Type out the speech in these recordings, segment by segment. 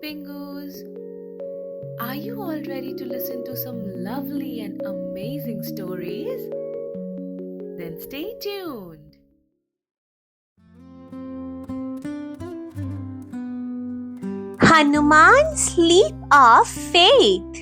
Pingus. Are you all ready to listen to some lovely and amazing stories? Then stay tuned. Hanuman's Leap of Faith.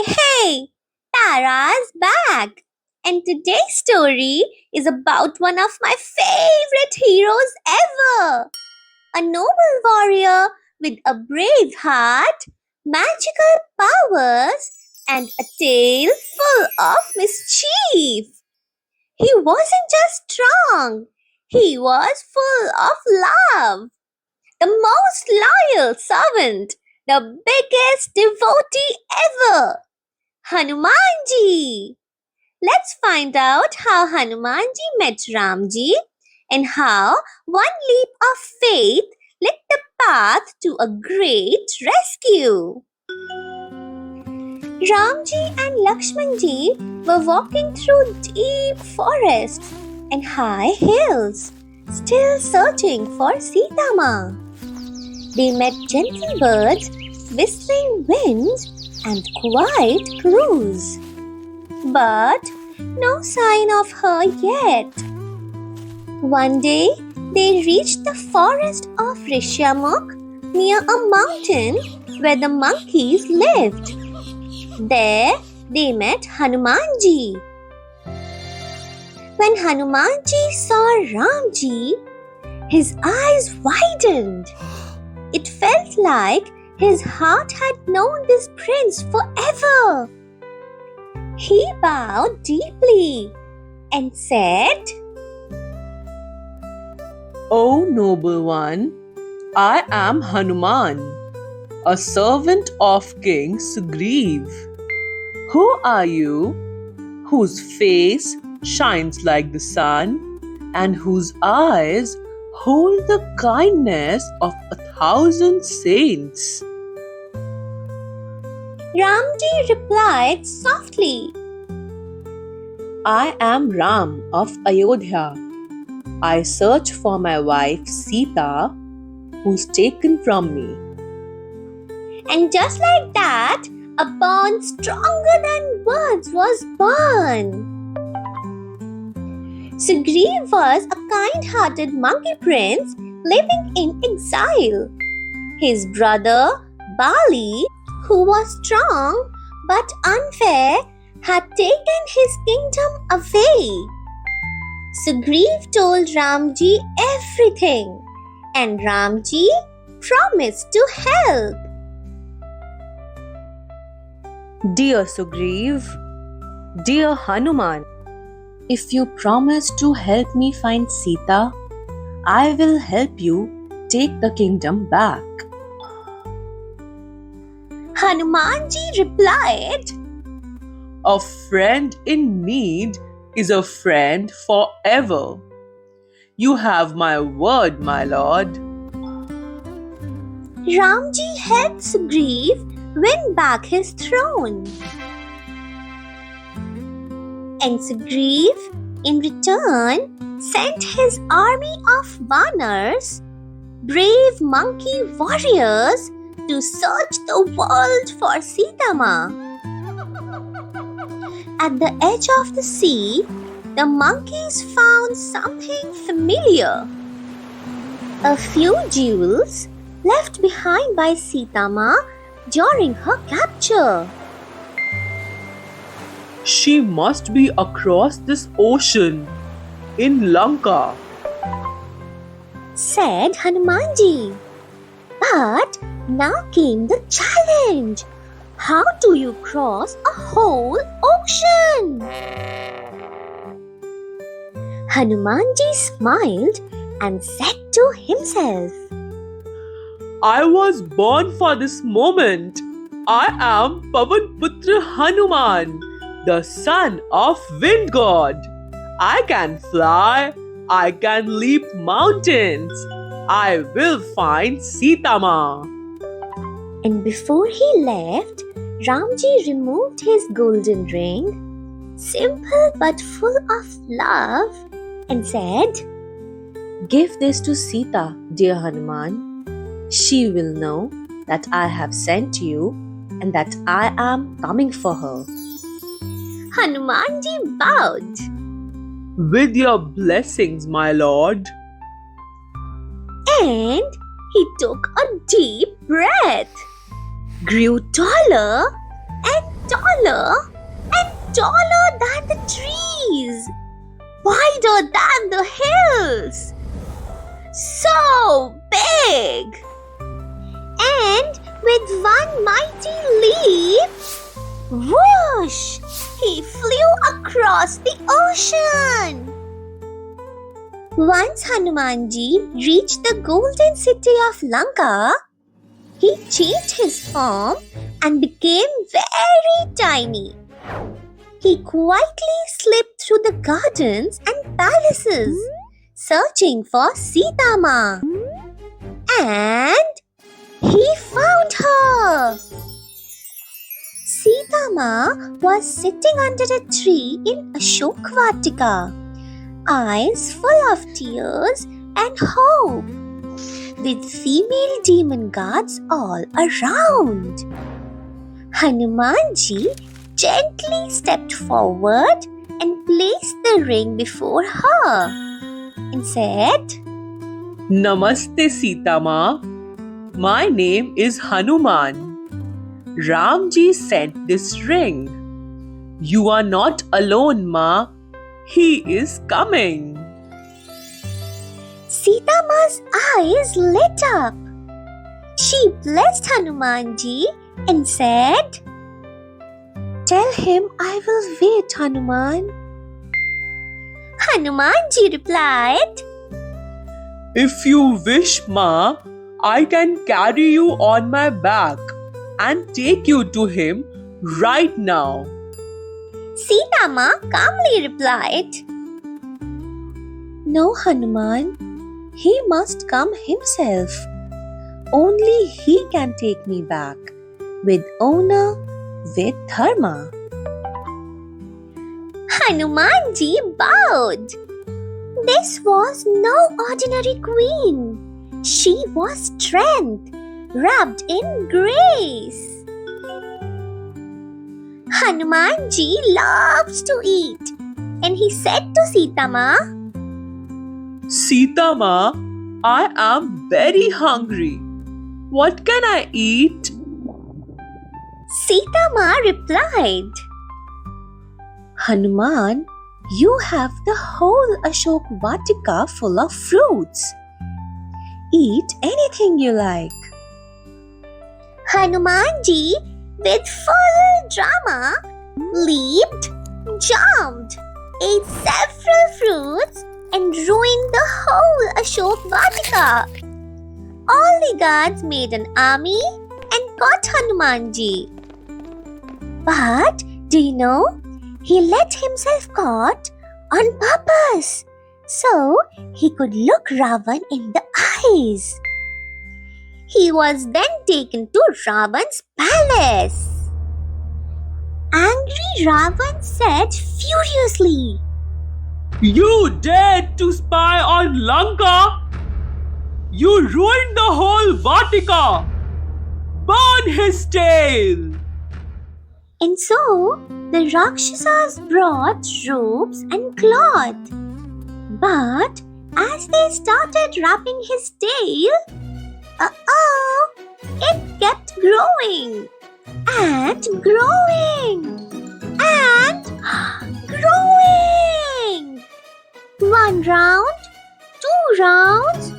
Hey! Tara's back! And today's story is about one of my favorite heroes ever! A noble warrior with a brave heart, magical powers, and a tale full of mischief. He wasn't just strong, he was full of love. The most loyal servant, the biggest devotee ever, Hanumanji. Let's find out how Hanumanji met Ramji and how one leap of faith lit the path to a great rescue. Ramji and Lakshmanji were walking through deep forests and high hills, still searching for Sita Ma. They met gentle birds, whistling winds, and quiet crows. But no sign of her yet. One day, they reached the forest of Rishyamukh near a mountain where the monkeys lived. There, they met Hanumanji. When Hanumanji saw Ramji, his eyes widened. It felt like his heart had known this prince forever. He bowed deeply and said, O noble one, I am Hanuman, a servant of King Sugriv. Who are you, whose face shines like the sun, and whose eyes hold the kindness of 1,000 saints? Ramji replied softly, I am Ram of Ayodhya. I search for my wife Sita, who's taken from me. And just like that, a bond stronger than words was born. Sugriv was a kind-hearted monkey prince living in exile. His brother, Bali, who was strong but unfair, had taken his kingdom away. Sugriv told Ramji everything, and Ramji promised to help. Dear Sugriv, dear Hanuman, if you promise to help me find Sita, I will help you take the kingdom back. Hanumanji replied, A friend in need is a friend forever. You have my word, my lord. Ramji helped Sugriv win back his throne. And Sugriv, in return, sent his army of Vanars, brave monkey warriors, to search the world for Sita Ma. At the edge of the sea, the monkeys found something familiar. A few jewels left behind by Sita Ma during her capture. She must be across this ocean in Lanka, said Hanumanji. But now came the challenge. How do you cross a whole ocean? Hanumanji smiled and said to himself, I was born for this moment. I am pawanputra Hanuman, the son of wind god. I can fly. I can leap mountains. I will find Sita Ma. And before he left, Ramji removed his golden ring, simple but full of love, and said, Give this to Sita, dear Hanuman. She will know that I have sent you and that I am coming for her. Hanumanji bowed. With your blessings, my lord. And he took a deep breath, grew taller and taller and taller than the trees, wider than the hills, so big. And with one mighty leap, whoosh, he flew across the ocean. Once Hanumanji reached the golden city of Lanka, he changed his form and became very tiny. He quietly slipped through the gardens and palaces, searching for Sita Ma. And he found her. Sita Ma was sitting under a tree in Ashokvatika, eyes full of tears and hope, with female demon guards all around. Hanumanji gently stepped forward and placed the ring before her and said, Namaste, Sita Ma. My name is Hanuman. Ramji sent this ring. You are not alone, Ma. He is coming. Sita Ma's eyes lit up. She blessed Hanumanji and said, Tell him I will wait, Hanuman. Hanumanji replied, If you wish, Ma, I can carry you on my back and take you to him right now. Sita Ma calmly replied, No, Hanuman, he must come himself. Only he can take me back with honor, with dharma. Hanumanji bowed. This was no ordinary queen. She was strength wrapped in grace. Hanumanji loves to eat, and he said to Sita Ma, Sita Ma, I am very hungry. What can I eat? Sita Ma replied, Hanuman, you have the whole Ashok Vatika full of fruits. Eat anything you like. Hanumanji, with full drama, leaped, jumped, ate several fruits, and ruined the whole Ashok Vatika. All the guards made an army and caught Hanumanji. But do you know, he let himself caught on purpose so he could look Ravan in the eyes. He was then taken to Ravan's palace. Angry Ravan said furiously, You dared to spy on Lanka? You ruined the whole Vatika! Burn his tail! And so the Rakshasas brought ropes and cloth. But as they started wrapping his tail, it kept growing and growing and growing. 1 round, 2 rounds,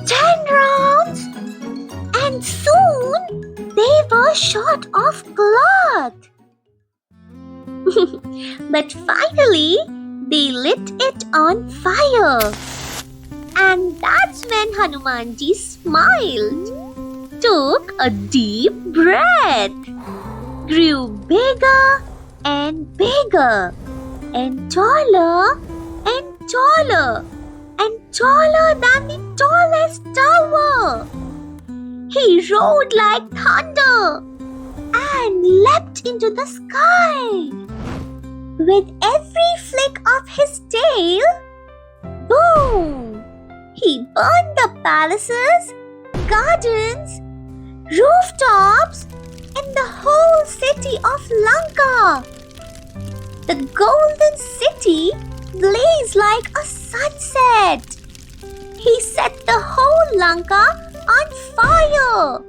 10 rounds, and soon they were short of cloth. But finally, they lit it on fire. And that's when Hanumanji smiled, took a deep breath, grew bigger and bigger, and taller and taller, and taller than the tallest tower. He roared like thunder and leapt into the sky. With every flick of his tail, boom! He burned the palaces, gardens, rooftops, and the whole city of Lanka. The golden city blazed like a sunset. He set the whole Lanka on fire.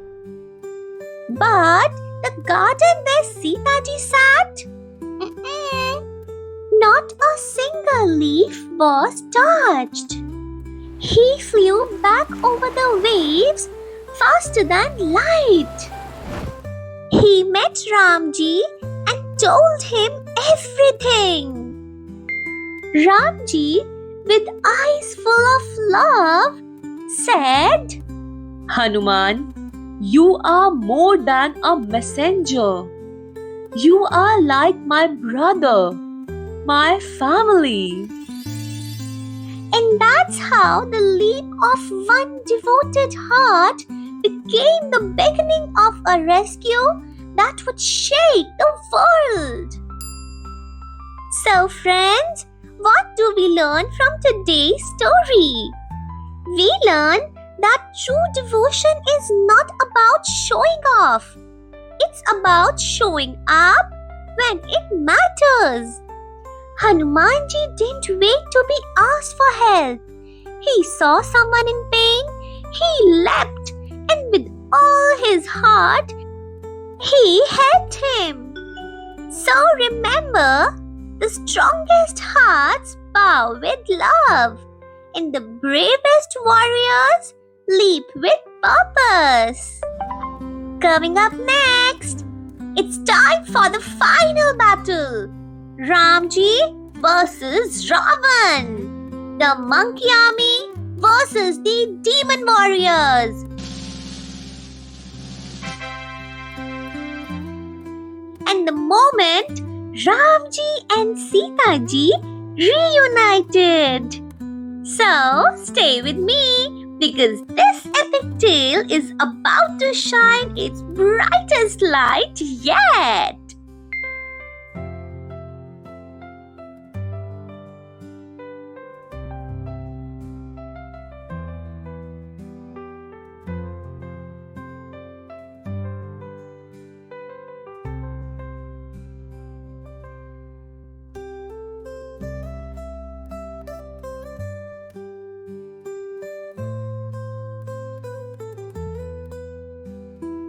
But the garden where Sita Ji sat, not a single leaf was touched. He flew back over the waves faster than light. He met Ramji and told him everything. Ramji, with eyes full of love, said, Hanuman, you are more than a messenger. You are like my brother, my family. And that's how the leap of one devoted heart became the beginning of a rescue that would shake the world. So friends, what do we learn from today's story? We learn that true devotion is not about showing off. It's about showing up when it matters. Hanumanji didn't wait to be asked for help. He saw someone in pain, he leapt, and with all his heart, he helped him. So remember, the strongest hearts bow with love, and the bravest warriors leap with purpose. Coming up next, it's time for the final battle. Ramji versus Ravan. The monkey army versus the demon warriors. And the moment Ramji and Sita Ji reunited. So stay with me because this epic tale is about to shine its brightest light yet.